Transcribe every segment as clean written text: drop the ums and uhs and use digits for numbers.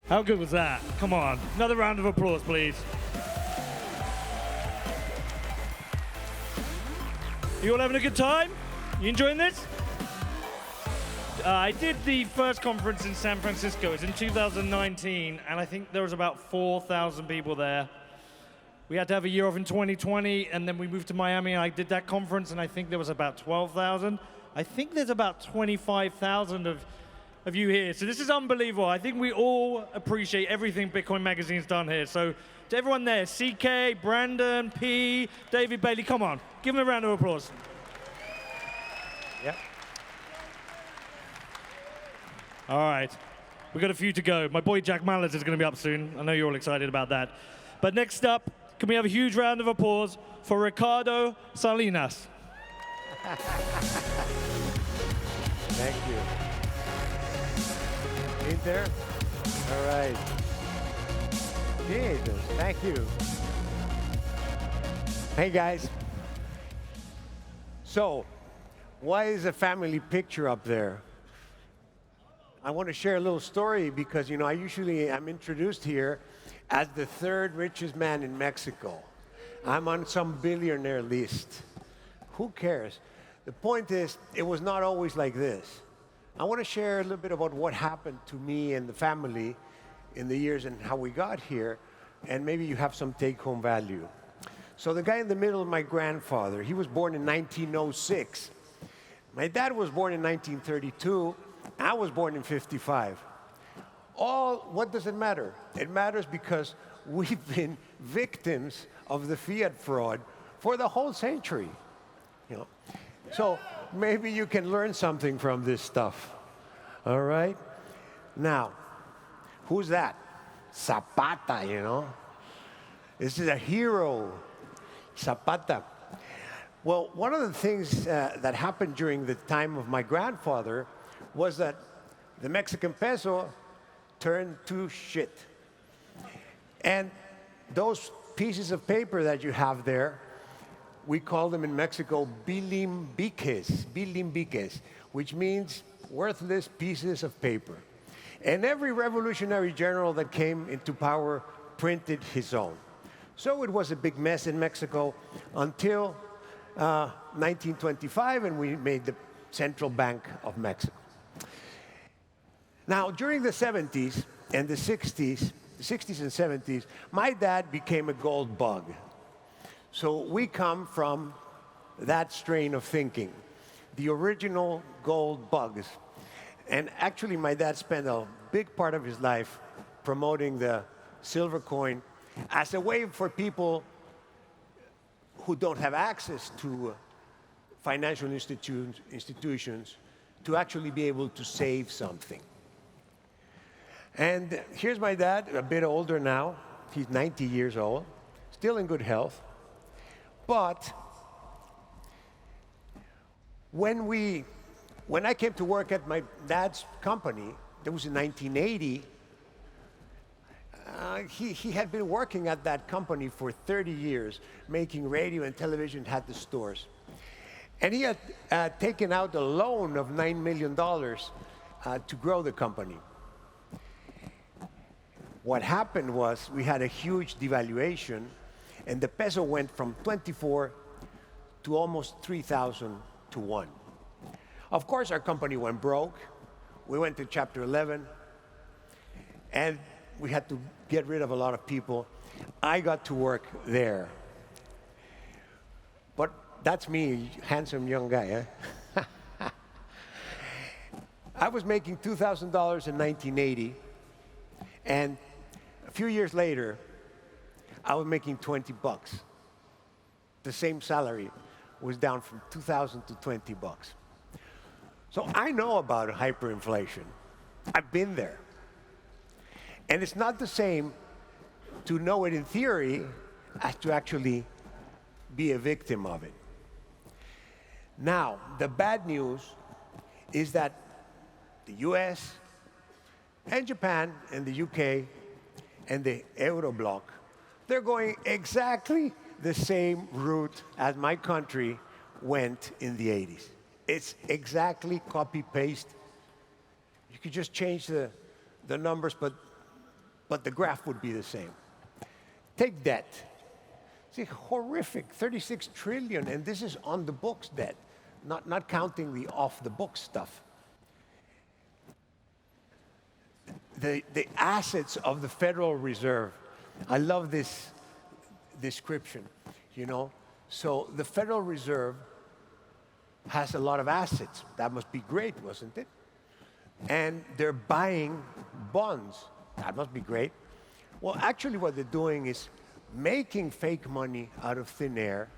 How good was that? Come on. Another round of applause, please. You all having a good time? You enjoying this? I did the first conference in San Francisco. It was in 2019, and I think there was about 4,000 people there. We had to have a year off in 2020, and then we moved to Miami, and I did that conference, and I think there was about 12,000. I think there's about 25,000 of you here. So this is unbelievable. I think we all appreciate everything Bitcoin Magazine's done here. So to everyone there, CK, Brandon, P, David Bailey, come on. Give them a round of applause. Yep. All right. We've got a few to go. My boy Jack Mallers is going to be up soon. I know you're all excited about that. But next up, can we have a huge round of applause for Ricardo Salinas? Thank you. In there? All right. Jesus, thank you. Hey, guys. So, why is a family picture up there? I want to share a little story because, I'm introduced here as the third richest man in Mexico. I'm on some billionaire list. Who cares? The point is, it was not always like this. I want to share a little bit about what happened to me and the family in the years and how we got here, and maybe you have some take-home value. So the guy in the middle is my grandfather. He was born in 1906. My dad was born in 1932. I was born in 55. What does it matter? It matters because we've been victims of the Fiat fraud for the whole century. So maybe you can learn something from this stuff. All right? Now, who's that? Zapata, This is a hero, Zapata. Well, one of the things that happened during the time of my grandfather was that the Mexican peso turned to shit. And those pieces of paper that you have there, we call them in Mexico bilimbiques, which means worthless pieces of paper. And every revolutionary general that came into power printed his own. So it was a big mess in Mexico until 1925, and we made the Central Bank of Mexico. Now, during the 70s and the 60s and 70s, my dad became a gold bug. So we come from that strain of thinking, the original gold bugs. And actually, my dad spent a big part of his life promoting the silver coin as a way for people who don't have access to financial institutions to actually be able to save something. And here's my dad, a bit older now. He's 90 years old, still in good health. But when I came to work at my dad's company, that was in 1980, he had been working at that company for 30 years, making radio and television, had the stores. And he had taken out a loan of $9 million to grow the company. What happened was we had a huge devaluation, and the peso went from 24 to almost 3,000 to 1. Of course, our company went broke. We went to Chapter 11, and we had to get rid of a lot of people. I got to work there. But that's me, handsome young guy, eh? I was making $2,000 in 1980, and a few years later, I was making 20 bucks. The same salary was down from 2,000 to 20 bucks. So I know about hyperinflation. I've been there. And it's not the same to know it in theory as to actually be a victim of it. Now, the bad news is that the US and Japan and the UK and the Euro bloc, they're going exactly the same route as my country went in the 80s. It's exactly copy-paste. You could just change the numbers, but but the graph would be the same. Take debt. See, horrific, 36 trillion, and this is on the books debt, not counting the off the books stuff. The assets of the Federal Reserve, I love this description, you know. So the Federal Reserve has a lot of assets. That must be great, wasn't it? And they're buying bonds. That must be great. Well, actually what they're doing is making fake money out of thin air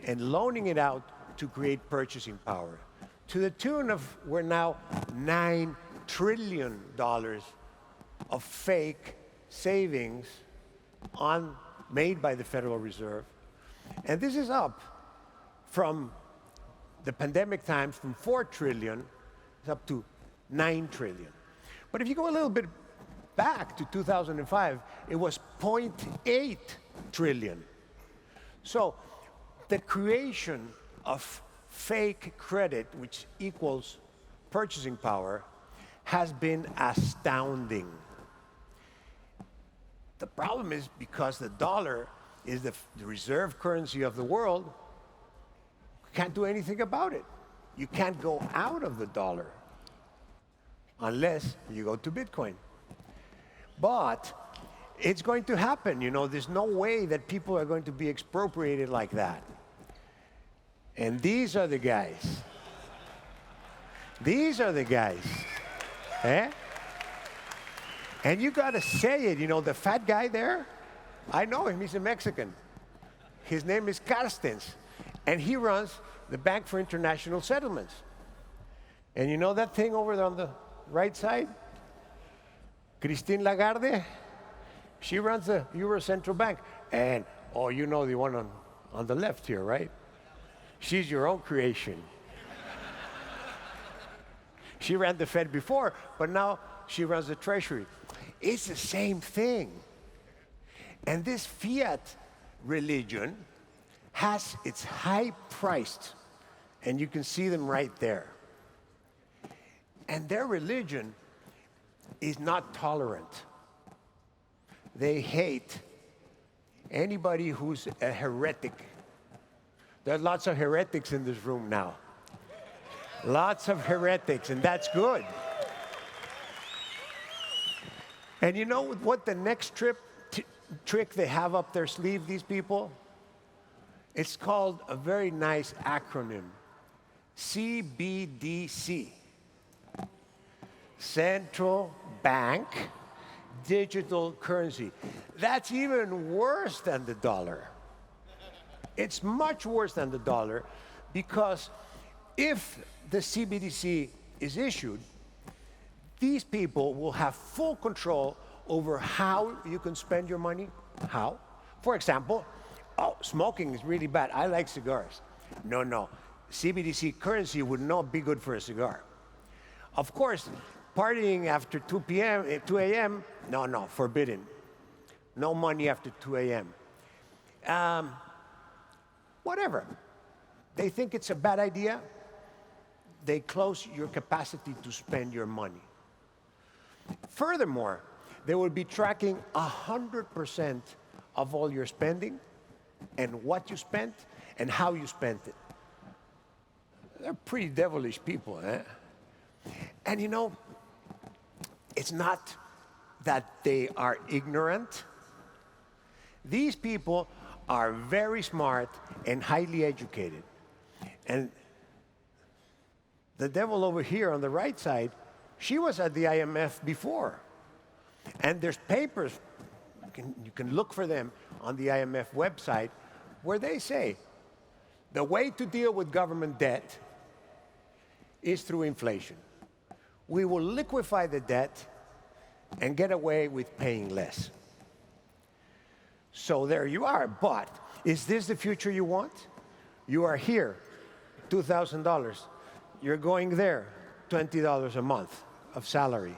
and loaning it out to create purchasing power. To the tune of, we're now $9 trillion of fake savings made by the Federal Reserve. And this is up from the pandemic times, from 4 trillion up to 9 trillion. But if you go a little bit back to 2005, it was 0.8 trillion. So the creation of fake credit, which equals purchasing power, has been astounding. The problem is because the dollar is the reserve currency of the world, you can't do anything about it. You can't go out of the dollar unless you go to Bitcoin. But it's going to happen, you know, there's no way that people are going to be expropriated like that. And these are the guys. These are the guys. Eh? And you got to say it, you know, the fat guy there, I know him, he's a Mexican. His name is Carstens, and he runs the Bank for International Settlements. And you know that thing over there on the right side? Christine Lagarde, she runs the Euro Central Bank. And, oh, you know the one on the left here, right? She's your own creation. She ran the Fed before, but now she runs the Treasury. It's the same thing. And this fiat religion it's high-priced, and you can see them right there. And their religion is not tolerant. They hate anybody who's a heretic. There are lots of heretics in this room now. Lots of heretics, and that's good. And you know what the next trick they have up their sleeve, these people? It's called a very nice acronym, CBDC. Central Bank Digital Currency. That's even worse than the dollar. It's much worse than the dollar because if the CBDC is issued, these people will have full control over how you can spend your money. How? For example, smoking is really bad. I like cigars. No. CBDC currency would not be good for a cigar. Of course, partying after 2 a.m., no, forbidden. No money after 2 a.m. Whatever. They think it's a bad idea. They close your capacity to spend your money. Furthermore, they will be tracking 100% of all your spending and what you spent and how you spent it. They're pretty devilish people, eh? And you know, it's not that they are ignorant. These people are very smart and highly educated. And the devil over here on the right side, she was at the IMF before. And there's papers, you can look for them on the IMF website, where they say the way to deal with government debt is through inflation. We will liquefy the debt and get away with paying less. So there you are. But is this the future you want? You are here, $2,000. You're going there, $20 a month of salary.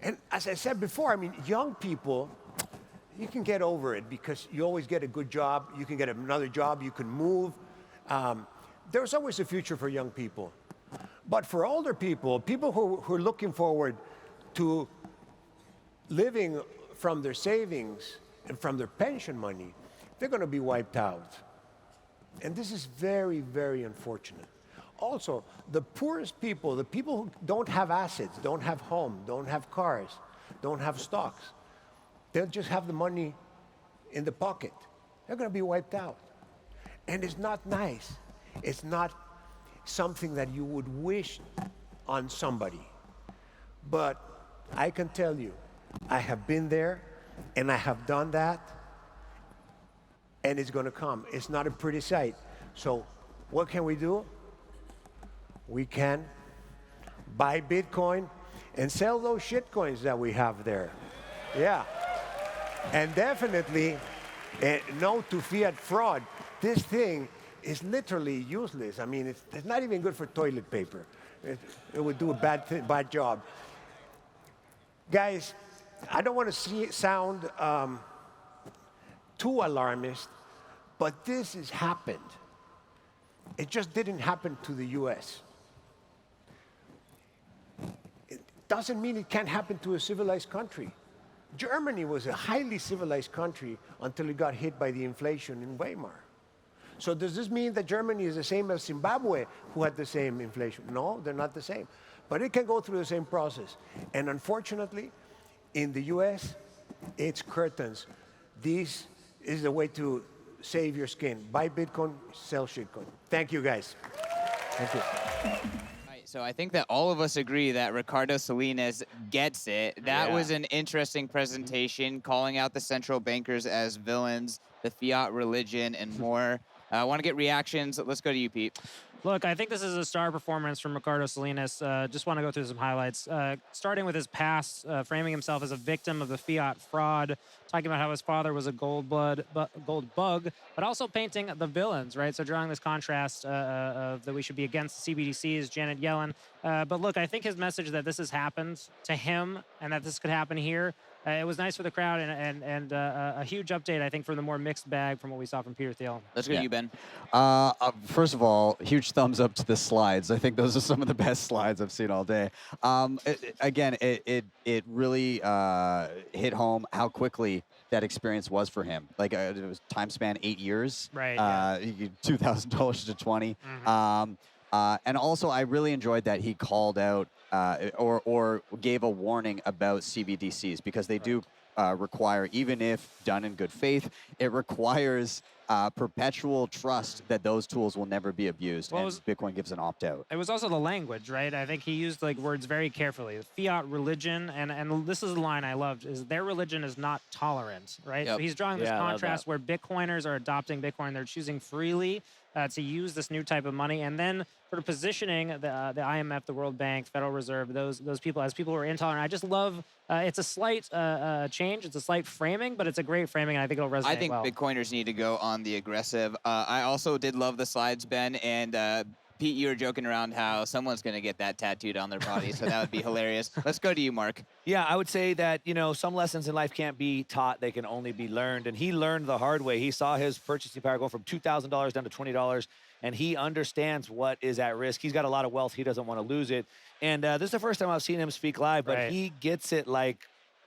And as I said before, I mean, young people, you can get over it because you always get a good job. You can get another job. You can move. There's always a future for young people. But for older people, people who are looking forward to living from their savings and from their pension money, they're going to be wiped out. And this is very, very unfortunate. Also, the poorest people, the people who don't have assets, don't have home, don't have cars, don't have stocks, they'll just have the money in the pocket. They're going to be wiped out. And it's not nice. It's not something that you would wish on somebody. But I can tell you, I have been there and I have done that, and it's going to come. It's not a pretty sight. So what can we do? We can buy Bitcoin and sell those shit coins that we have there. Yeah. And definitely no to fiat fraud. This thing is literally useless. I mean, it's not even good for toilet paper. It would do a bad job. Guys, I don't want to sound too alarmist, but this has happened. It just didn't happen to the US. It doesn't mean it can't happen to a civilized country. Germany was a highly civilized country until it got hit by the inflation in Weimar. So does this mean that Germany is the same as Zimbabwe, who had the same inflation? No, they're not the same. But it can go through the same process. And unfortunately, in the US, it's curtains. This is the way to save your skin. Buy Bitcoin, sell shitcoin. Thank you, guys. Thank you. Right, so I think that all of us agree that Ricardo Salinas gets it. That was an interesting presentation, calling out the central bankers as villains, the fiat religion, and more. I want to get reactions. Let's go to you, Pete. Look, I think this is a star performance from Ricardo Salinas. Just want to go through some highlights. Starting with his past, framing himself as a victim of the fiat fraud, talking about how his father was a gold bug, but also painting the villains, right? So drawing this contrast of that we should be against the CBDCs, Janet Yellen. But look, I think his message that this has happened to him and that this could happen here, it was nice for the crowd and a huge update, I think, from the more mixed bag from what we saw from Peter Thiel. Let's go to you, Ben. First of all, huge thumbs up to the slides. I think those are some of the best slides I've seen all day. It really hit home how quickly that experience was for him. Like it was time span 8 years. Right. $2,000 to 20. And also, I really enjoyed that he called out or gave a warning about CBDCs because they do require, even if done in good faith, it requires perpetual trust that those tools will never be abused, and Bitcoin gives an opt-out. It was also the language, right? I think he used like words very carefully. Fiat religion, and this is the line I loved, is their religion is not tolerant, right? Yep. So he's drawing this contrast where Bitcoiners are adopting Bitcoin. They're choosing freely to use this new type of money, and then sort of positioning the IMF, the World Bank, Federal Reserve, those people as people who are intolerant. I just love, it's a slight change, it's a slight framing, but it's a great framing, and I think it'll resonate well. I think Bitcoiners need to go on the aggressive. I also did love the slides, Ben, and Pete, you were joking around how someone's going to get that tattooed on their body, so that would be hilarious. Let's go to you, Mark. Yeah, I would say that, you know, some lessons in life can't be taught, they can only be learned. And he learned the hard way. He saw his purchasing power go from $2,000 down to $20, and he understands what is at risk. He's got a lot of wealth. He doesn't want to lose it. And this is the first time I've seen him speak live, but he gets it like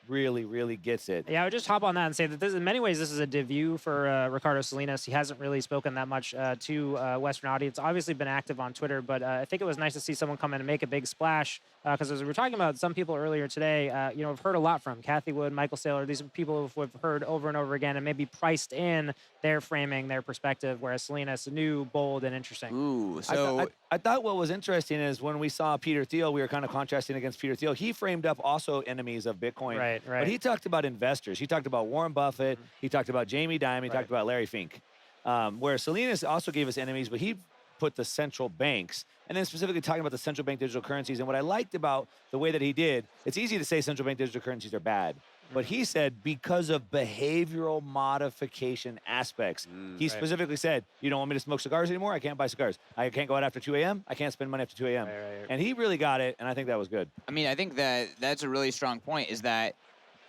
really, really gets it. Yeah, I would just hop on that and say that this, in many ways, this is a debut for Ricardo Salinas. He hasn't really spoken that much to Western audience. Obviously been active on Twitter, but I think it was nice to see someone come in and make a big splash. Because as we were talking about some people earlier today, you know, we've heard a lot from Kathy Wood, Michael Saylor. These are people who we've heard over and over again and maybe priced in their framing, their perspective, whereas Salinas new, bold, and interesting. Ooh, so I thought what was interesting is when we saw Peter Thiel, we were kind of contrasting against Peter Thiel. He framed up also enemies of Bitcoin. Right. But he talked about investors. He talked about Warren Buffett. He talked about Jamie Dimon. He talked about Larry Fink. Where Salinas also gave us enemies, but he put the central banks, and then specifically talking about the central bank digital currencies. And what I liked about the way that he did, it's easy to say central bank digital currencies are bad, but he said because of behavioral modification aspects. He specifically said, you don't want me to smoke cigars anymore? I can't buy cigars. I can't go out after 2 a.m. I can't spend money after 2 a.m. And he really got it, and I think that was good. I mean, I think that that's a really strong point, is that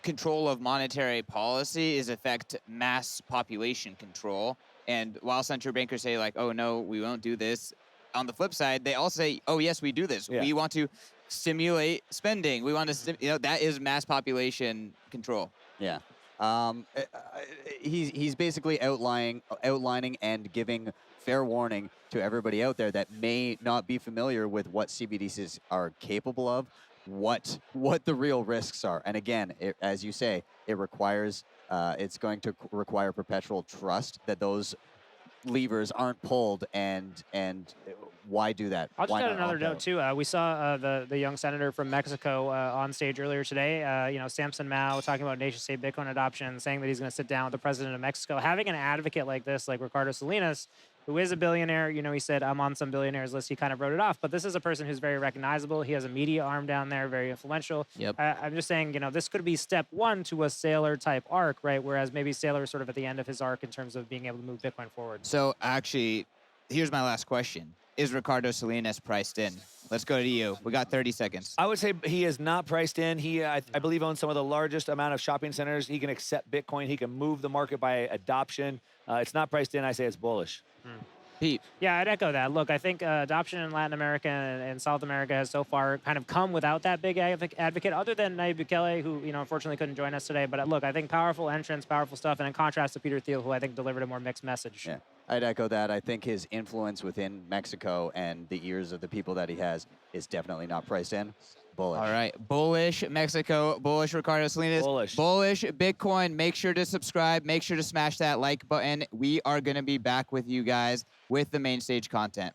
control of monetary policy is affect mass population control. And while central bankers say like, oh no, we won't do this, on the flip side, they all say, oh yes, we do this. We want to stimulate spending. We want to, that is mass population control. Yeah. He's basically outlining and giving fair warning to everybody out there that may not be familiar with what CBDCs are capable of, what the real risks are. And again, as you say, it requires it's going to require perpetual trust that those levers aren't pulled, and why do that? I'll just Why add not another opt note out? too. We saw the young senator from Mexico on stage earlier today. Samson Mao talking about nation-state Bitcoin adoption, saying that he's going to sit down with the president of Mexico. Having an advocate like this, like Ricardo Salinas, who is a billionaire, he said, I'm on some billionaires list. He kind of wrote it off, but this is a person who's very recognizable. He has a media arm down there, very influential. Yep. I'm just saying, this could be step one to a Saylor type arc, right? Whereas maybe Saylor is sort of at the end of his arc in terms of being able to move Bitcoin forward. So actually, here's my last question. Is Ricardo Salinas priced in? Let's go to you. We got 30 seconds. I would say he is not priced in. He, I believe, owns some of the largest amount of shopping centers. He can accept Bitcoin. He can move the market by adoption. It's not priced in. I say it's bullish. Pete. Yeah, I'd echo that. Look, I think adoption in Latin America and South America has so far kind of come without that big advocate, other than Nayib Bukele, who unfortunately couldn't join us today. But look, I think powerful entrance, powerful stuff, and in contrast to Peter Thiel, who I think delivered a more mixed message. Yeah, I'd echo that. I think his influence within Mexico and the ears of the people that he has is definitely not priced in. Bullish. All right. Bullish Mexico, bullish Ricardo Salinas, bullish Bitcoin. Make sure to subscribe. Make sure to smash that like button. We are going to be back with you guys with the main stage content.